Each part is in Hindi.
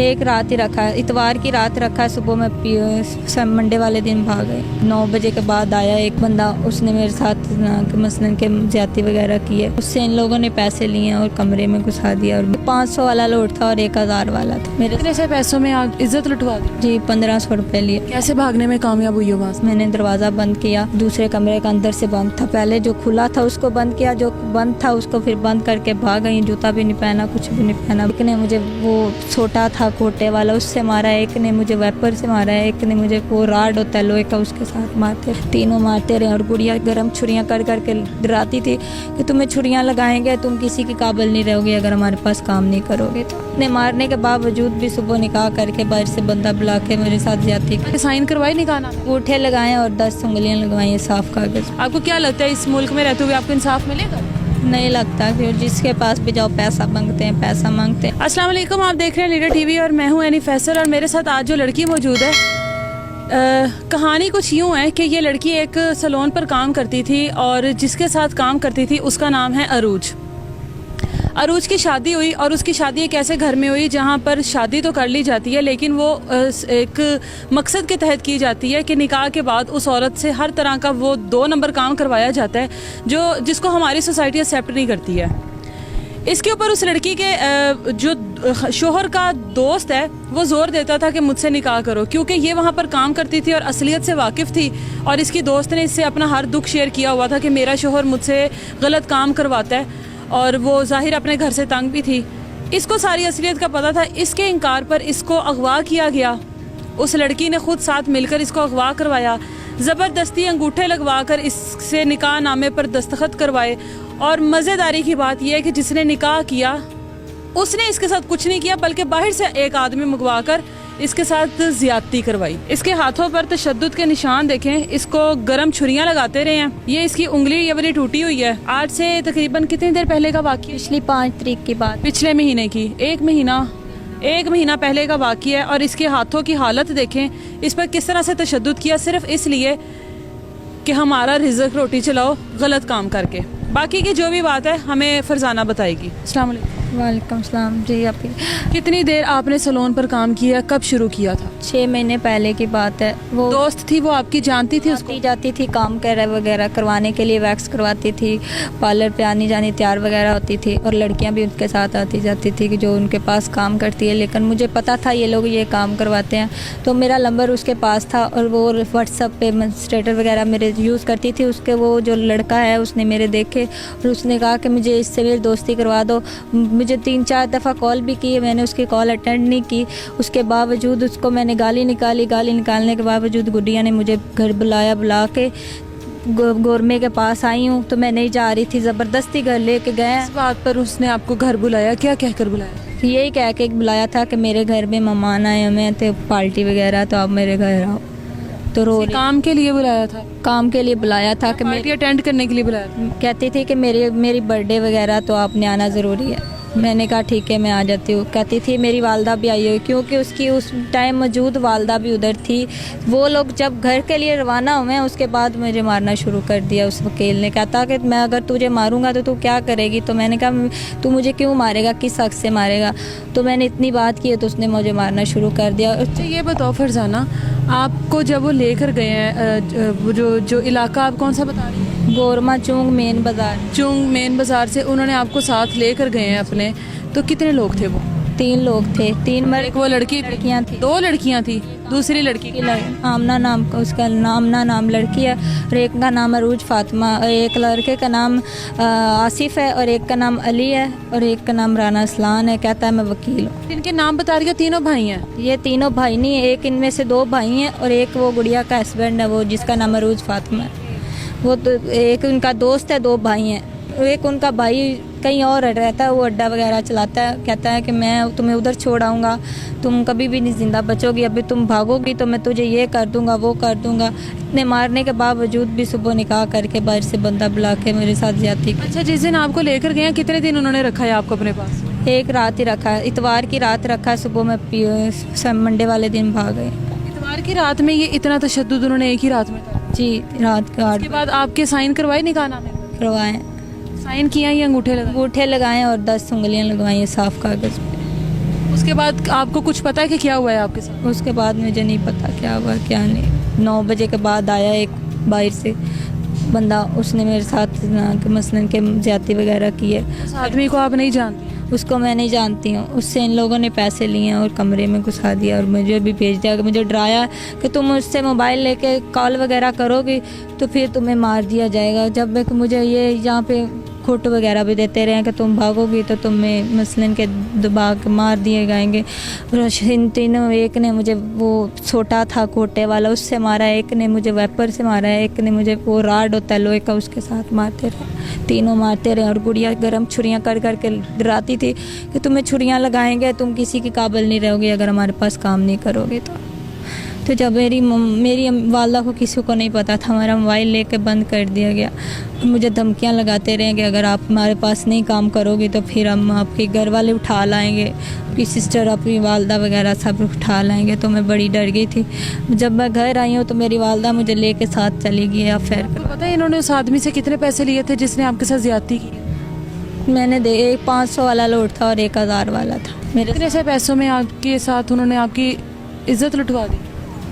एक रात ही रखा, इतवार की रात रखा, सुबह में मंडे वाले दिन भाग गए। 9 बजे के बाद आया एक बंदा, उसने मेरे साथ मसलन के ज्यादती वगैरह की है। उससे इन लोगों ने पैसे लिए और कमरे में घुसा दिया। और 500 वाला नोट था और 1000 वाला था। मेरे कितने से पैसों में आप इज्जत लुटवा दी? जी 1500 रुपये लिए। कैसे भागने में कामयाब हुई हो वहाँ से? मैंने दरवाज़ा बंद किया, दूसरे कमरे का अंदर से बंद था, पहले जो खुला था उसको बंद किया, जो बंद था उसको फिर बंद करके भाग गई। जूता भी नहीं पहना, कुछ भी नहीं पहना। एक ने मुझे वो छोटा था कोटे वाला, उससे मारा, एक ने मुझे वेपर से मारा है, एक ने मुझे वो राड होता है लोहे का उसके साथ मारते। तीनों मारते रहे और गुड़िया गर्म छुरियाँ कर करके डराती थी कि तुम्हें छुरियाँ लगाएंगे, तुम किसी की काबिल नहीं रहोगे अगर हमारे पास काम नहीं करोगे। तो ने मारने के बावजूद भी सुबह निकाह करके बाहर से बंदा बुला के मेरे साथ जाती की। साइन करवाए निकाह नामे? अंगूठे लगाए और 10 उंगलियाँ लगवाई, साफ कागज। आपको क्या लगता है इस मुल्क में रहते हुए आपको इंसाफ मिलेगा? नहीं लगता, फिर जिसके पास भी जाओ पैसा मांगते हैं, पैसा मांगते हैं। अस्सलाम वालेकुम, आप देख रहे हैं लीडर टीवी और मैं हूं एनी फैसल। और मेरे साथ आज जो लड़की मौजूद है, कहानी कुछ यूँ है कि ये लड़की एक सैलून पर काम करती थी और जिसके साथ काम करती थी उसका नाम है अरूज। अरूज की शादी हुई और उसकी शादी एक ऐसे घर में हुई जहाँ पर शादी तो कर ली जाती है लेकिन वो एक मकसद के तहत की जाती है कि निकाह के बाद उस औरत से हर तरह का वो 2 नंबर काम करवाया जाता है जिसको हमारी सोसाइटी एक्सेप्ट नहीं करती है। इसके ऊपर उस लड़की के जो शोहर का दोस्त है वो जोर देता था कि मुझसे निकाह करो, क्योंकि ये वहाँ पर काम करती थी और असलियत से वाकिफ़ थी और इसकी दोस्त ने इससे अपना हर दुख शेयर किया हुआ था कि मेरा शोहर मुझसे गलत काम करवाता है और वो ज़ाहिर अपने घर से तंग भी थी। इसको सारी असलियत का पता था। इसके इनकार पर इसको अगवा किया गया। उस लड़की ने खुद साथ मिलकर इसको अगवा करवाया, ज़बरदस्ती अंगूठे लगवा कर इससे निकाह नामे पर दस्तखत करवाए। और मज़ेदारी की बात यह है कि जिसने निकाह किया उसने इसके साथ कुछ नहीं किया बल्कि बाहर से एक आदमी मंगवा कर इसके साथ ज़्यादती करवाई। इसके हाथों पर तशद्दुद के निशान देखें, इसको गर्म छुरियां लगाते रहे हैं। ये इसकी उंगली ये वाली टूटी हुई है। आज से तकरीबन कितनी देर पहले का वाक़या? पिछली 5 तारीख की बात, पिछले महीने की। एक महीना पहले का वाक़या है। और इसके हाथों की हालत देखें, इस पर किस तरह से तशद्दुद किया सिर्फ इसलिए कि हमारा रिज़्क रोटी चलाओ गलत काम करके। बाकी की जो भी बात है हमें फरजाना बताएगी। अस्सलाम वालेकुम। वालेकुम सलाम जी। आप कितनी देर आपने सैलून पर काम किया, कब शुरू किया था? 6 महीने पहले की बात है। वो दोस्त थी, वो आपकी जानती थी उसको? जाती थी काम कर वगैरह करवाने के लिए, वैक्स करवाती थी, पार्लर पे आनी जानी तैयार वगैरह होती थी और लड़कियां भी उनके साथ आती जाती थी कि जो उनके पास काम करती है। लेकिन मुझे पता था ये लोग ये काम करवाते हैं, तो मेरा नंबर उसके पास था और वो व्हाट्सअप पे स्टेटस वगैरह मेरे यूज़ करती थी। उसके वो जो लड़का है उसने मेरे देखे और उसने कहा कि मुझे इससे मेरी दोस्ती करवा दो। मुझे 3-4 दफ़ा कॉल भी की, मैंने उसकी कॉल अटेंड नहीं की। उसके बावजूद उसको मैंने गाली निकालने के बावजूद गुड़िया ने मुझे घर बुला के गोरमे के पास आई हूँ। तो मैं नहीं जा रही थी, ज़बरदस्ती घर लेके गए। इस बात पर उसने आपको घर बुलाया, क्या कहकर बुलाया? यही कह के बुलाया था कि मेरे घर में मेहमान आए हमें तो पार्टी वगैरह, तो आप मेरे घर आओ। तो काम के लिए बुलाया था? काम के लिए बुलाया था कि पार्टी अटेंड करने के लिए बुलाया था। कहती थी कि मेरी बर्थडे वगैरह तो आपने आना ज़रूरी है। मैंने कहा ठीक है मैं आ जाती हूँ। कहती थी मेरी वालदा भी आई हुई, क्योंकि उसकी उस टाइम मौजूद वालदा भी उधर थी। वो लोग जब घर के लिए रवाना हुए उसके बाद मुझे मारना शुरू कर दिया। उस वकील ने कहता कि मैं अगर तुझे मारूंगा तो तू क्या करेगी? तो मैंने कहा तू मुझे क्यों मारेगा, किस हक़ से मारेगा? तो मैंने इतनी बात की तो उसने मुझे मारना शुरू कर दिया। ये बताओ फरजाना, आपको जब वो लेकर गए हैं, वो जो इलाका आप कौन सा बता रही हैं? गोरमा चुंग मेन बाज़ार से उन्होंने आपको साथ लेकर गए हैं अपने, तो कितने लोग थे वो? 3 लोग थे। 3 एक वो लड़कियाँ थी? 2 लड़कियाँ थी। दूसरी लड़की की आमना नाम का, उसका आमना नाम लड़की है और एक का नाम अरूज फातिमा, एक लड़के का नाम आसिफ है और एक का नाम अली है और एक का नाम राना असलान है। कहता है मैं वकील हूँ। इनके नाम बता रही हो? तीनों भाई हैं? ये तीनों भाई नहीं है, एक इनमें से 2 भाई हैं और एक वो गुड़िया का हस्बैंड है वो जिसका नाम अरूज फातिमा है। वो तो एक उनका दोस्त है, 2 भाई हैं। एक उनका भाई कहीं और रहता है, वो अड्डा वगैरह चलाता है। कहता है कि मैं तुम्हें उधर छोड़ आऊँगा, तुम कभी भी नहीं ज़िंदा बचोगी, अभी तुम भागोगी तो मैं तुझे ये कर दूँगा वो कर दूँगा। इतने मारने के बावजूद भी सुबह निकाह करके बाहर से बंदा बुला के मेरे साथ जाती। अच्छा, जिस दिन आपको लेकर गए कितने दिन उन्होंने रखा है आपको अपने पास? एक रात ही रखा, इतवार की रात रखा, सुबह में मंडे वाले दिन भाग गए। इतवार की रात में ये इतना तशद्दुद उन्होंने एक ही रात में था? जी, रात के 8 के बाद आपके साइन करवाए निकाह नामे? करवाएँ। साइन किया या अंगूठे लगाए? अंगूठे लगाए और 10 उंगलियाँ लगवाई, साफ कागज पे। उसके बाद आपको कुछ पता है कि क्या हुआ है आपके साथ? उसके बाद मुझे नहीं पता क्या हुआ क्या नहीं। 9 बजे के बाद आया एक बाहर से बंदा, उसने मेरे साथ मसलन के ज़्यादती वगैरह की है। उस आदमी को आप नहीं जानते? उसको मैं नहीं जानती हूँ। उससे इन लोगों ने पैसे लिए और कमरे में घुसा दिया और मुझे भी भेज दिया, मुझे डराया कि तुम मुझसे मोबाइल लेके कॉल वगैरह करोगी तो फिर तुम्हें मार दिया जाएगा। जब एक मुझे ये यहाँ पे खोट वगैरह भी देते रहे कि तुम भागोगी तो तुम्हें मसलन के दबा के मार दिए जाएंगे। और इन तीनों, एक ने मुझे वो छोटा था खोटे वाला उससे मारा, एक ने मुझे वेपर से मारा है, एक ने मुझे वो राड होता है लोहे का उसके साथ मारते रहे। तीनों मारते रहे और गुड़िया गर्म छुरियाँ कर कर के डराती थी कि तुम्हें छुरियाँ लगाएंगे, तुम किसी के काबिल नहीं रहोगे अगर हमारे पास काम नहीं करोगे तो जब मेरी वालदा को किसी को नहीं पता था, हमारा मोबाइल लेके बंद कर दिया गया। मुझे धमकियां लगाते रहे कि अगर आप हमारे पास नहीं काम करोगी तो फिर हम आपके घर वाले उठा लाएंगे, आपकी सिस्टर, अपनी वालदा वगैरह सब उठा लाएंगे। तो मैं बड़ी डर गई थी। जब मैं घर आई हूँ तो मेरी वालदा मुझे लेके साथ चली गई अफेयर आपको पता है इन्होंने उस आदमी से कितने पैसे लिए थे जिसने आपके साथ ज्यादती की? मैंने एक 500 वाला नोट था और 1000 वाला था मेरे। कितने से पैसों में आपके साथ उन्होंने आपकी इज्जत लुटवा दी?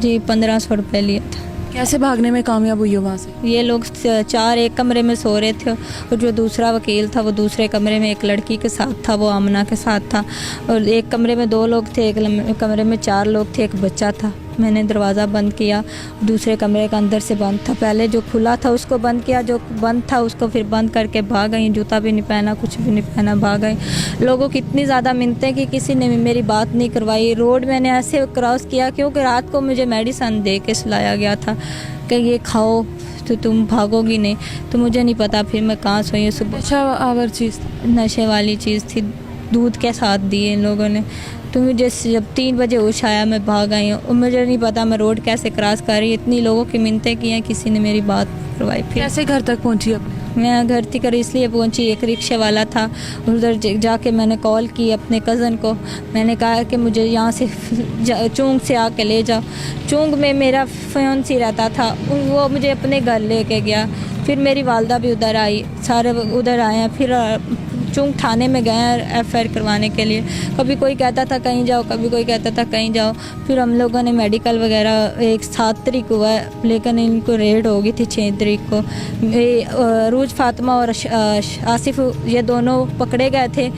जी 1500 रुपये लिए था। कैसे भागने में कामयाब हुई हो वहाँ से? ये लोग 4 एक कमरे में सो रहे थे और जो दूसरा वकील था वो दूसरे कमरे में एक लड़की के साथ था, वो आमना के साथ था। और एक कमरे में 2 लोग थे, एक कमरे में 4 लोग थे, एक बच्चा था। मैंने दरवाज़ा बंद किया, दूसरे कमरे का अंदर से बंद था। पहले जो खुला था उसको बंद किया, जो बंद था उसको फिर बंद करके भाग गई। जूता भी नहीं पहना, कुछ भी नहीं पहना, भाग गई। लोगों की इतनी ज़्यादा मिन्नतें कि किसी ने मेरी बात नहीं करवाई। रोड मैंने ऐसे क्रॉस किया क्योंकि रात को मुझे मेडिसन दे के सुलाया गया था कि ये खाओ तो तुम भागोगी नहीं। तो मुझे नहीं पता फिर मैं कहाँ सोई। सुबह अच्छा आवर चीज़ नशे वाली चीज़ थी, दूध के साथ दिए इन लोगों ने। तो मुझे जब 3 बजे होश आया मैं भाग आई हूँ और मुझे नहीं पता मैं रोड कैसे क्रॉस कर रही। इतनी लोगों की मिन्नतें की हैं, किसी ने मेरी बात करवाई। फिर कैसे घर तक पहुँची अपने? मैं घर तक इसलिए पहुंची, एक रिक्शे वाला था उधर जाके मैंने कॉल की अपने कज़न को। मैंने कहा कि मुझे यहाँ से चूंग से आके ले जाओ। चूंग में मेरा फियांसी रहता था, वो मुझे अपने घर लेके गया। फिर मेरी वालदा भी उधर आई, सारे उधर आए हैं। फिर चूंग थाने में गए FIR करवाने के लिए। कभी कोई कहता था कहीं जाओ, कभी कोई कहता था कहीं जाओ। फिर हम लोगों ने मेडिकल वगैरह, एक 7 तारीख हुआ है लेकिन इनको रेड हो गई थी 6 तारीख को। रूज फातिमा और आसिफ ये दोनों पकड़े गए थे।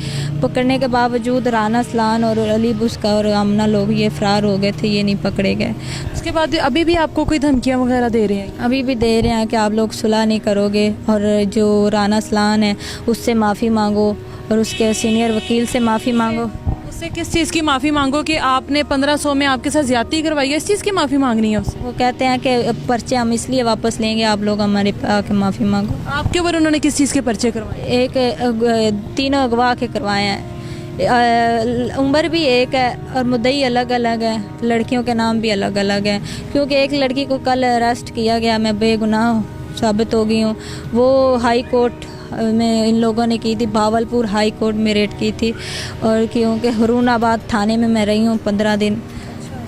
पकड़ने के बावजूद राना सलान और अली बुस्का और आमना लोग ये फ़रार हो गए थे, ये नहीं पकड़े गए। उसके बाद अभी भी आपको कोई धमकियाँ वगैरह दे रहे हैं? अभी भी दे रहे हैं कि आप लोग सुलह नहीं करोगे और जो राना सलान है उससे माफ़ी मांगो और उसके सीनियर वकील से माफ़ी मांगो। उससे किस चीज़ की माफ़ी मांगो कि आपने 1500 में आपके साथ ज्यादती करवाई है? इस चीज़ की माफ़ी मांगनी है उससे? वो कहते हैं कि पर्चे हम इसलिए वापस लेंगे, आप लोग हमारे आके माफ़ी मांगो। आपके ऊपर उन्होंने किस चीज़ के पर्चे करवाए? एक 3 अगवा के करवाए हैं। उम्र भी एक है और मुद्दई अलग अलग है, लड़कियों के नाम भी अलग अलग हैं। क्योंकि एक लड़की को कल अरेस्ट किया गया, मैं बेगुनाह साबित हो गई हूँ। वो हाई कोर्ट में इन लोगों ने की थी, भावलपुर हाई कोर्ट में रेड की थी। और क्योंकि हरूनाबाद थाने में मैं रही हूँ 15 दिन।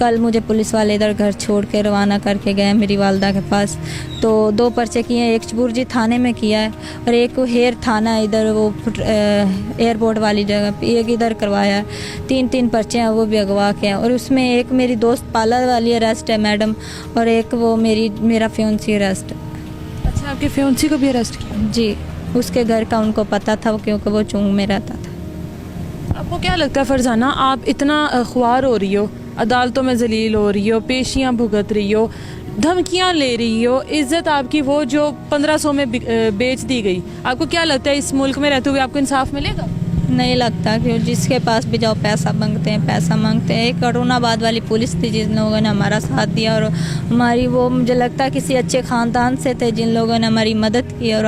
कल मुझे पुलिस वाले इधर घर छोड़ के रवाना करके गए मेरी वालदा के पास। तो 2 पर्चे किए हैं, एक चबुर्जी थाने में किया है और एक हेर थाना इधर वो एयरपोर्ट वाली जगह, एक इधर करवाया है। 3 पर्चे हैं, वो भी अगवा के हैं। और उसमें एक मेरी दोस्त पार्लर वाली अरेस्ट है मैडम, और एक वो मेरा फियांसी अरेस्ट है। अच्छा, आपके फियांसी को भी अरेस्ट किया? जी, उसके घर का उनको पता था क्योंकि वो चुंग में रहता था। आपको क्या लगता है फरजाना, आप इतना ख्वार हो रही हो, अदालतों में जलील हो रही हो, पेशियां भुगत रही हो, धमकियां ले रही हो, इज्जत आपकी वो जो 1500 में बेच दी गई, आपको क्या लगता है इस मुल्क में रहते हुए आपको इंसाफ मिलेगा? नहीं लगता कि जिसके पास भी जाओ पैसा मांगते हैं, पैसा मांगते हैं। एक करोनाबाद वाली पुलिस थी जिन लोगों ने हमारा साथ दिया और हमारी, वो मुझे लगता है किसी अच्छे ख़ानदान से थे जिन लोगों ने हमारी मदद की और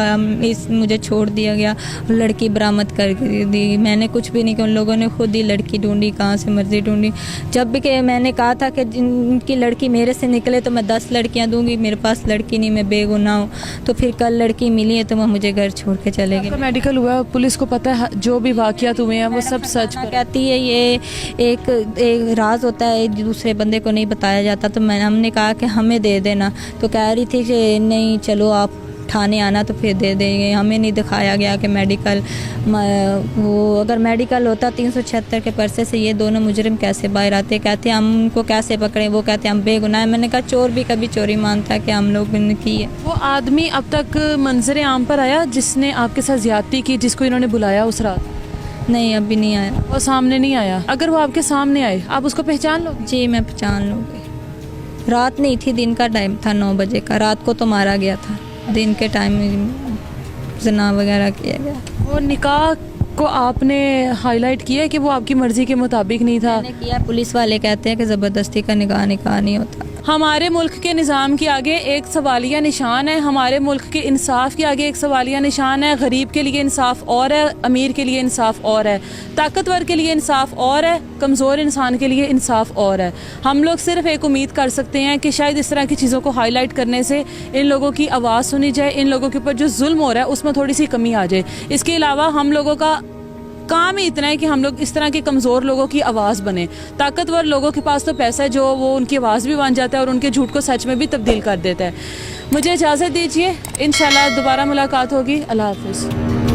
मुझे छोड़ दिया गया। लड़की बरामद कर दी, मैंने कुछ भी नहीं किया, उन लोगों ने खुद ही लड़की ढूंढी, कहाँ से मर्जी ढूंढी। जब भी कि मैंने कहा था कि जिनकी लड़की मेरे से निकले तो मैं 10 लड़कियाँ दूँगी, मेरे पास लड़की नहीं, मैं बेगुनाह हूँ। तो फिर कल लड़की मिली है तो वो मुझे घर छोड़ के चले गए। मेडिकल हुआ, पुलिस को पता है जो भी वाक़यात हुए हैं वो सब सच कहती है, ये एक राज होता है, दूसरे बंदे को नहीं बताया जाता। तो हमने कहा कि हमें दे देना, तो कह रही थी कि नहीं चलो आप थाने आना तो फिर दे देंगे, हमें नहीं दिखाया गया कि मेडिकल वो अगर मेडिकल होता 376 के पर्चे से ये दोनों मुजरिम कैसे बाहर आते, कहते हम उनको कैसे पकड़े, वो कहते हम बेगुनाह हैं। मैंने कहा चोर भी कभी चोरी मानता है कि हम लोग ने की है। वो आदमी अब तक मंजर आम पर आया जिसने आपके साथ ज्यादती की, जिसको इन्होंने बुलाया उस रात? नहीं, अभी नहीं आया। वो सामने नहीं आया? अगर वो आपके सामने आए आप उसको पहचान लो? जी मैं पहचान लूँगी। रात नहीं थी, दिन का टाइम था, 9 बजे का। रात को तो मारा गया था, दिन के टाइम में जना वगैरह किया गया। वो निकाह को आपने हाईलाइट किया है कि वो आपकी मर्जी के मुताबिक नहीं था? मैंने किया। पुलिस वाले कहते हैं कि ज़बरदस्ती का निकाह नहीं होता। हमारे मुल्क के निज़ाम के आगे एक सवालिया निशान है, हमारे मुल्क के इंसाफ के आगे एक सवालिया निशान है। गरीब के लिए इंसाफ और है, अमीर के लिए इंसाफ और है, ताकतवर के लिए इंसाफ और है, कमज़ोर इंसान के लिए इंसाफ और है। हम लोग सिर्फ एक उम्मीद कर सकते हैं कि शायद इस तरह की चीज़ों को हाईलाइट करने से इन लोगों की आवाज़ सुनी जाए, इन लोगों के ऊपर जो जुल्म हो रहा है उसमें थोड़ी सी कमी आ जाए। इसके अलावा हम लोगों का काम ही इतना है कि हम लोग इस तरह के कमज़ोर लोगों की आवाज़ बने। ताकतवर लोगों के पास तो पैसा है जो वो उनकी आवाज़ भी बन जाता है और उनके झूठ को सच में भी तब्दील कर देता है। मुझे इजाज़त दीजिए, इंशाल्लाह दोबारा मुलाकात होगी। अल्लाह हाफ़िज़।